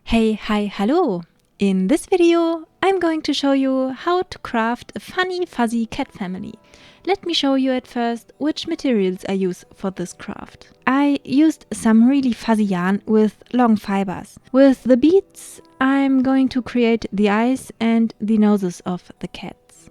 Hey, hi, hello! In this video, I'm going to show you how to craft a funny fuzzy cat family. Let me show you at first which materials I use for this craft. I used some really fuzzy yarn with long fibers. With the beads, I'm going to create the eyes and the noses of the cats.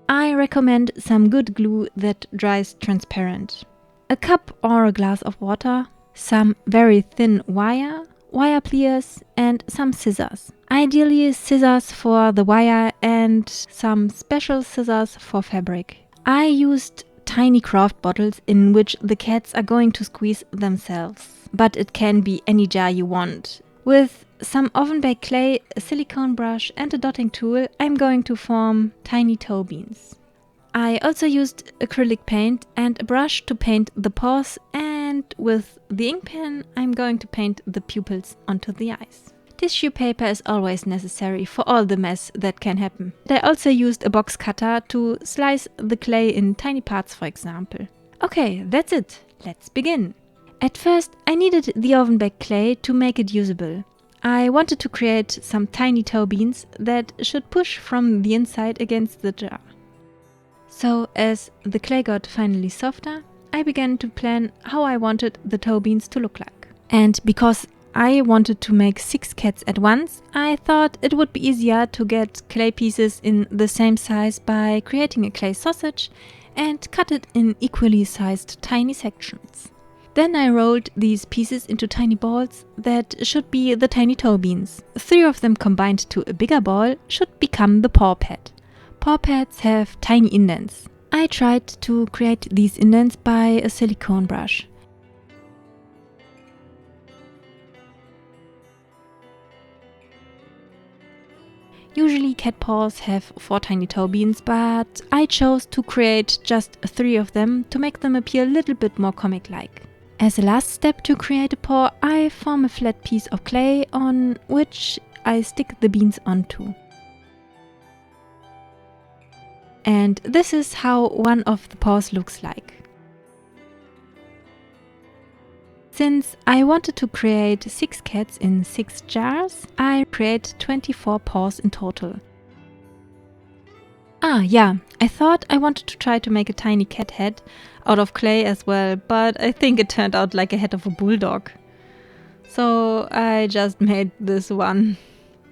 I recommend some good glue that dries transparent. A cup or a glass of water, some very thin wire pliers and some scissors. Ideally scissors for the wire and some special scissors for fabric. I used tiny craft bottles in which the cats are going to squeeze themselves, but it can be any jar you want. With some oven baked clay, a silicone brush and a dotting tool, I'm going to form tiny toe beans. I also used acrylic paint and a brush to paint the paws, and with the ink pen I'm going to paint the pupils onto the eyes. Tissue paper is always necessary for all the mess that can happen. I also used a box cutter to slice the clay in tiny parts, for example. Okay, that's it. Let's begin. At first I needed the oven baked clay to make it usable. I wanted to create some tiny toe beans that should push from the inside against the jar. So as the clay got finally softer, I began to plan how I wanted the toe beans to look like. And because I wanted to make 6 cats at once, I thought it would be easier to get clay pieces in the same size by creating a clay sausage and cut it in equally sized tiny sections. Then I rolled these pieces into tiny balls that should be the tiny toe beans. 3 of them combined to a bigger ball should become the paw pad. Paw pads have tiny indents. I tried to create these indents by a silicone brush. Usually cat paws have 4 tiny toe beans, but I chose to create just 3 of them to make them appear a little bit more comic-like. As a last step to create a paw, I form a flat piece of clay on which I stick the beans onto. And this is how one of the paws looks like. Since I wanted to create 6 cats in 6 jars, I create 24 paws in total. Yeah, I thought I wanted to try to make a tiny cat head out of clay as well, but I think it turned out like a head of a bulldog. So I just made this one.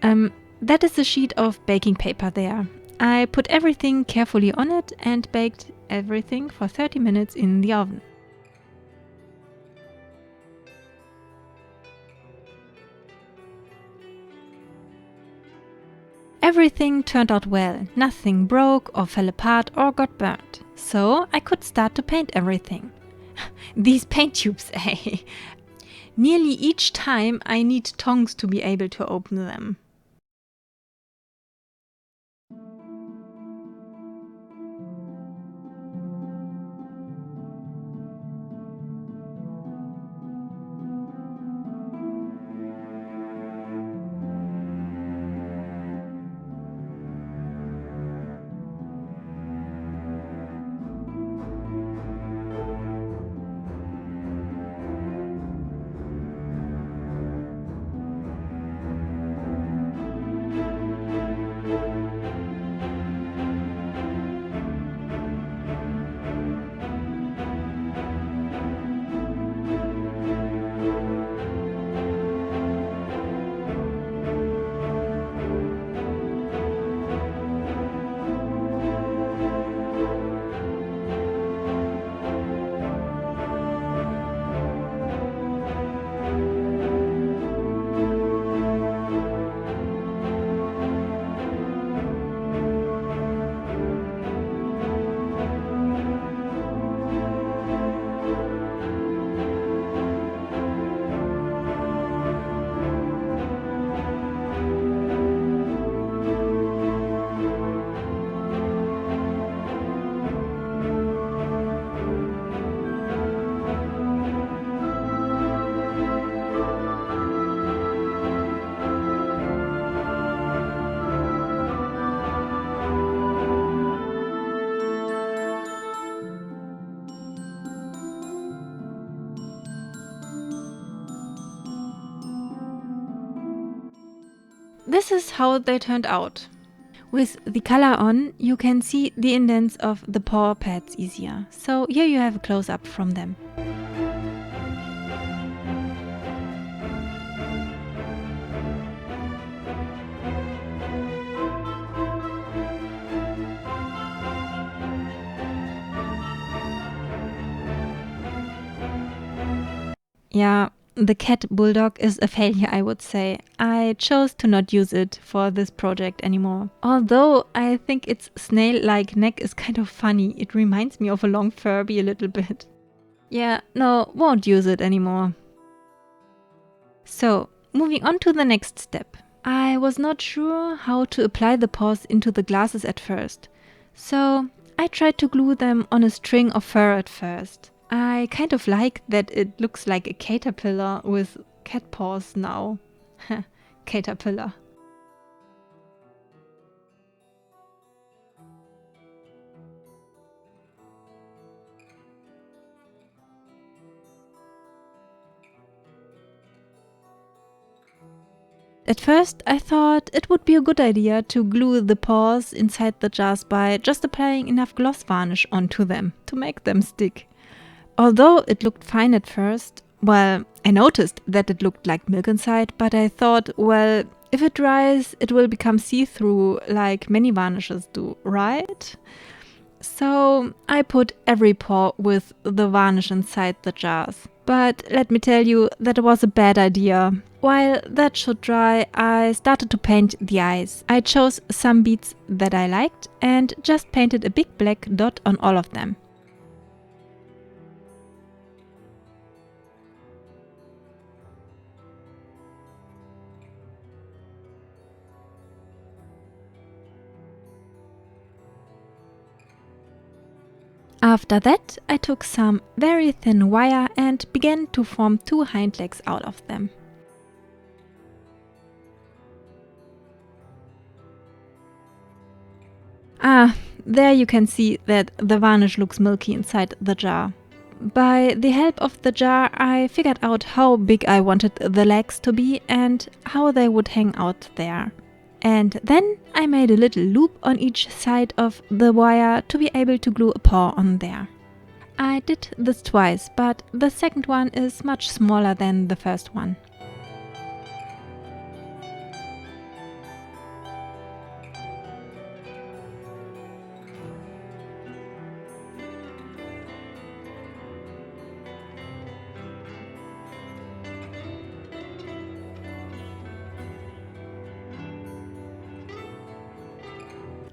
That is a sheet of baking paper there. I put everything carefully on it and baked everything for 30 minutes in the oven. Everything turned out well. Nothing broke or fell apart or got burnt. So I could start to paint everything. These paint tubes, eh? Nearly each time I need tongs to be able to open them. this is how they turned out. With the color on, you can see the indents of the paw pads easier. So here you have a close-up from them. Yeah, the cat bulldog is a failure, I would say. I chose to not use it for this project anymore. Although I think its snail-like neck is kind of funny. It reminds me of a long Furby a little bit. Yeah, no, won't use it anymore. So, moving on to the next step. I was not sure how to apply the paws into the glasses at first. So, I tried to glue them on a string of fur at first. I kind of like that it looks like a caterpillar with cat paws now. Caterpillar. At first, I thought it would be a good idea to glue the paws inside the jars by just applying enough gloss varnish onto them to make them stick. Although it looked fine at first, well, I noticed that it looked like milk inside, but I thought, well, if it dries, it will become see-through like many varnishes do, right? So I put every paw with the varnish inside the jars. But let me tell you, that was a bad idea. While that should dry, I started to paint the eyes. I chose some beads that I liked and just painted a big black dot on all of them. After that, I took some very thin wire and began to form two hind legs out of them. Ah, there you can see that the varnish looks milky inside the jar. By the help of the jar, I figured out how big I wanted the legs to be and how they would hang out there. And then I made a little loop on each side of the wire to be able to glue a paw on there. I did this twice, but the second one is much smaller than the first one.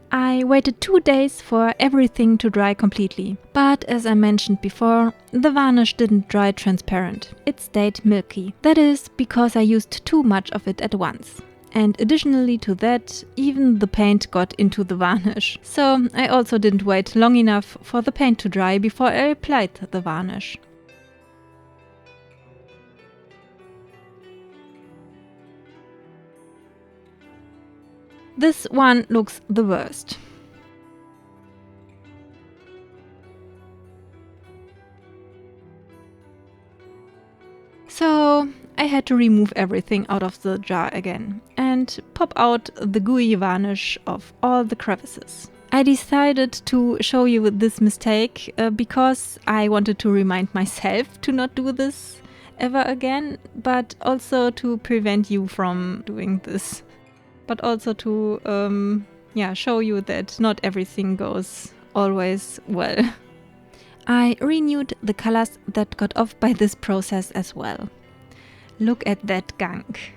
I waited 2 days for everything to dry completely, but as I mentioned before, the varnish didn't dry transparent. It stayed milky. That is because I used too much of it at once. And additionally to that, even the paint got into the varnish. So I also didn't wait long enough for the paint to dry before I applied the varnish. This one looks the worst. So I had to remove everything out of the jar again and pop out the gooey varnish of all the crevices. I decided to show you this mistake because I wanted to remind myself to not do this ever again, but also to prevent you from doing this. But also to show you that not everything goes always well. I renewed the colors that got off by this process as well. Look at that gunk.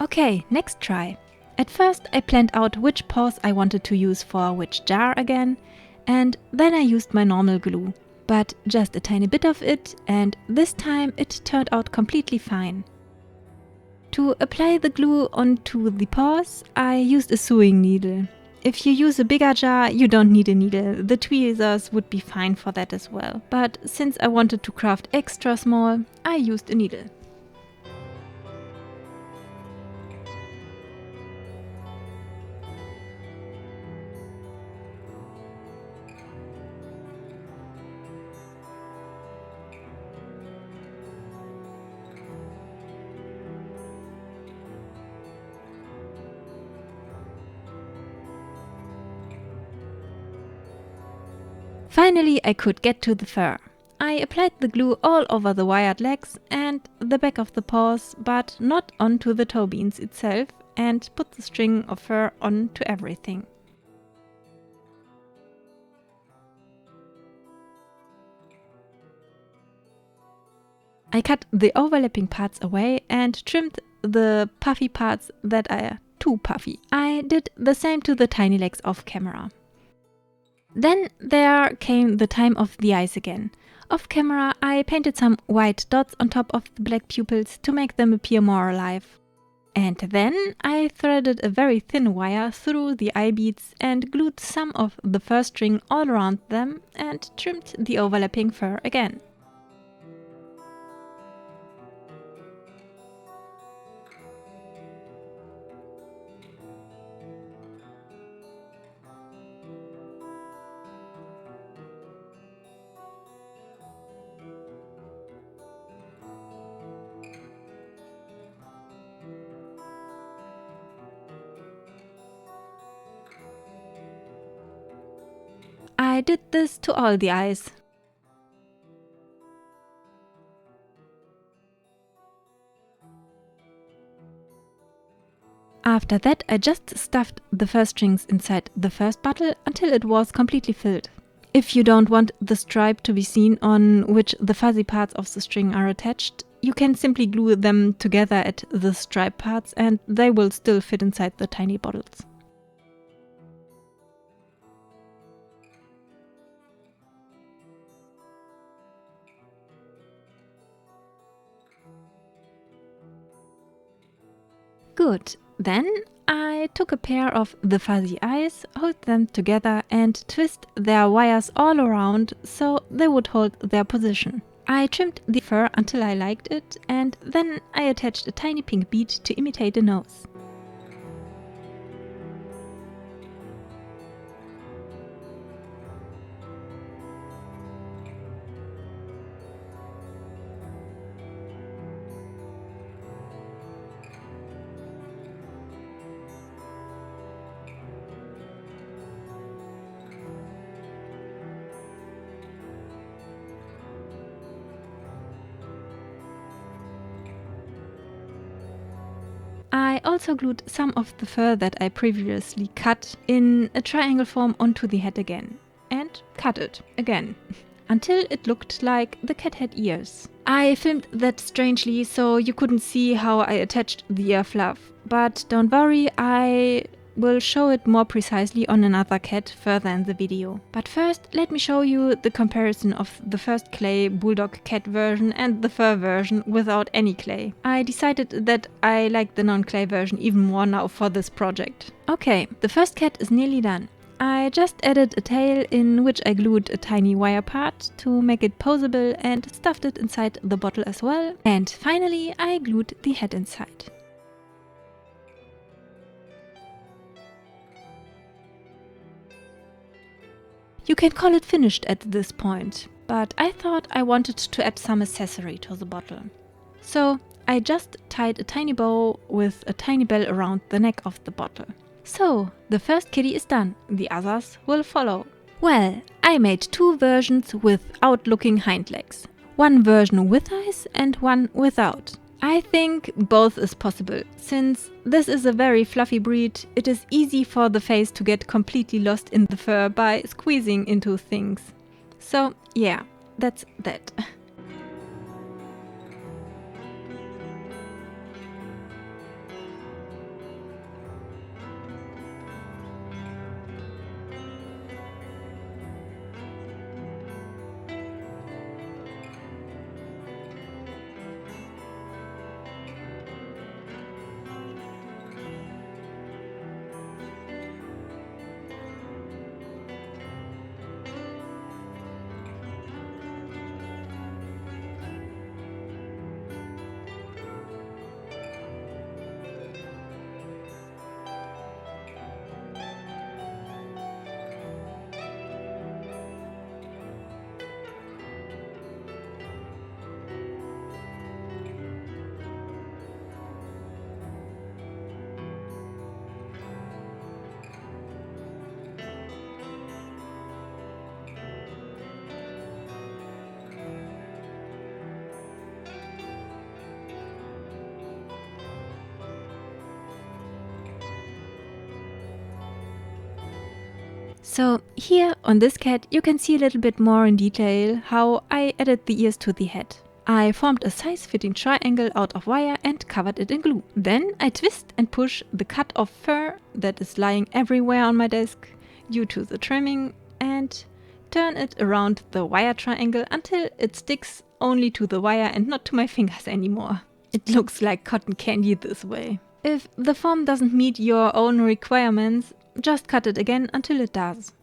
Okay, next try. At first I planned out which paws I wanted to use for which jar again, and then I used my normal glue. But just a tiny bit of it, and this time it turned out completely fine. To apply the glue onto the paws, I used a sewing needle. If you use a bigger jar, you don't need a needle. The tweezers would be fine for that as well. But since I wanted to craft extra small, I used a needle. Finally, I could get to the fur. I applied the glue all over the wired legs and the back of the paws, but not onto the toe beans itself, and put the string of fur onto everything. I cut the overlapping parts away and trimmed the puffy parts that are too puffy. I did the same to the tiny legs off camera. Then there came the time of the eyes again. Off camera, I painted some white dots on top of the black pupils to make them appear more alive. And then I threaded a very thin wire through the eye beads and glued some of the fur string all around them and trimmed the overlapping fur again. I did this to all the eyes. After that, I just stuffed the fur strings inside the first bottle until it was completely filled. If you don't want the stripe to be seen on which the fuzzy parts of the string are attached, you can simply glue them together at the stripe parts and they will still fit inside the tiny bottles. Good. Then I took a pair of the fuzzy eyes, hold them together and twist their wires all around so they would hold their position. I trimmed the fur until I liked it and then I attached a tiny pink bead to imitate a nose. I also glued some of the fur that I previously cut in a triangle form onto the head again. And cut it again. Until it looked like the cat had ears. I filmed that strangely so you couldn't see how I attached the ear fluff. But don't worry, I will show it more precisely on another cat further in the video. But first, let me show you the comparison of the first clay bulldog cat version and the fur version without any clay. I decided that I like the non-clay version even more now for this project. Okay, the first cat is nearly done. I just added a tail in which I glued a tiny wire part to make it posable and stuffed it inside the bottle as well. And finally, I glued the head inside. You can call it finished at this point, but I thought I wanted to add some accessory to the bottle. So I just tied a tiny bow with a tiny bell around the neck of the bottle. So the first kitty is done, the others will follow. Well, I made two versions without looking hind legs. One version with eyes and one without. I think both is possible. Since this is a very fluffy breed, it is easy for the face to get completely lost in the fur by squeezing into things. So yeah, that's that. So here on this cat you can see a little bit more in detail how I added the ears to the head. I formed a size-fitting triangle out of wire and covered it in glue. Then I twist and push the cut of fur that is lying everywhere on my desk due to the trimming and turn it around the wire triangle until it sticks only to the wire and not to my fingers anymore. It looks like cotton candy this way. If the form doesn't meet your own requirements, just cut it again until it does.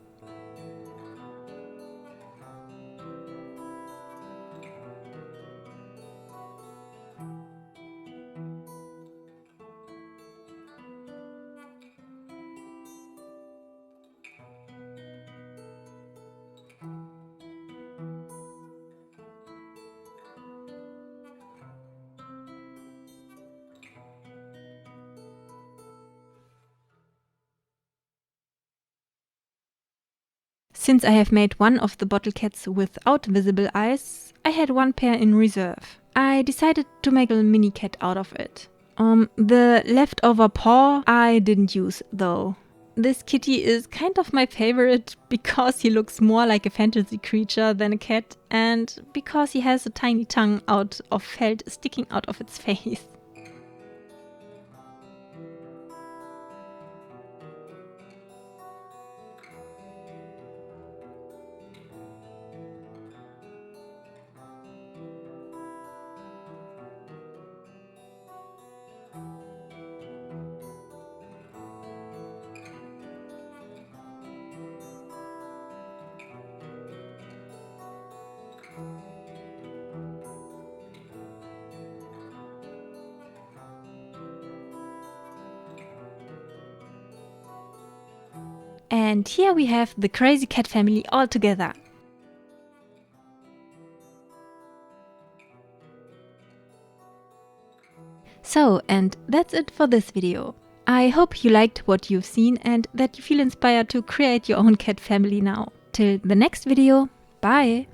Since I have made one of the bottle cats without visible eyes, I had one pair in reserve. I decided to make a mini cat out of it. The leftover paw I didn't use though. This kitty is kind of my favorite because he looks more like a fantasy creature than a cat and because he has a tiny tongue out of felt sticking out of its face. And here we have the crazy cat family all together. So, and that's it for this video. I hope you liked what you've seen and that you feel inspired to create your own cat family now. Till the next video, bye!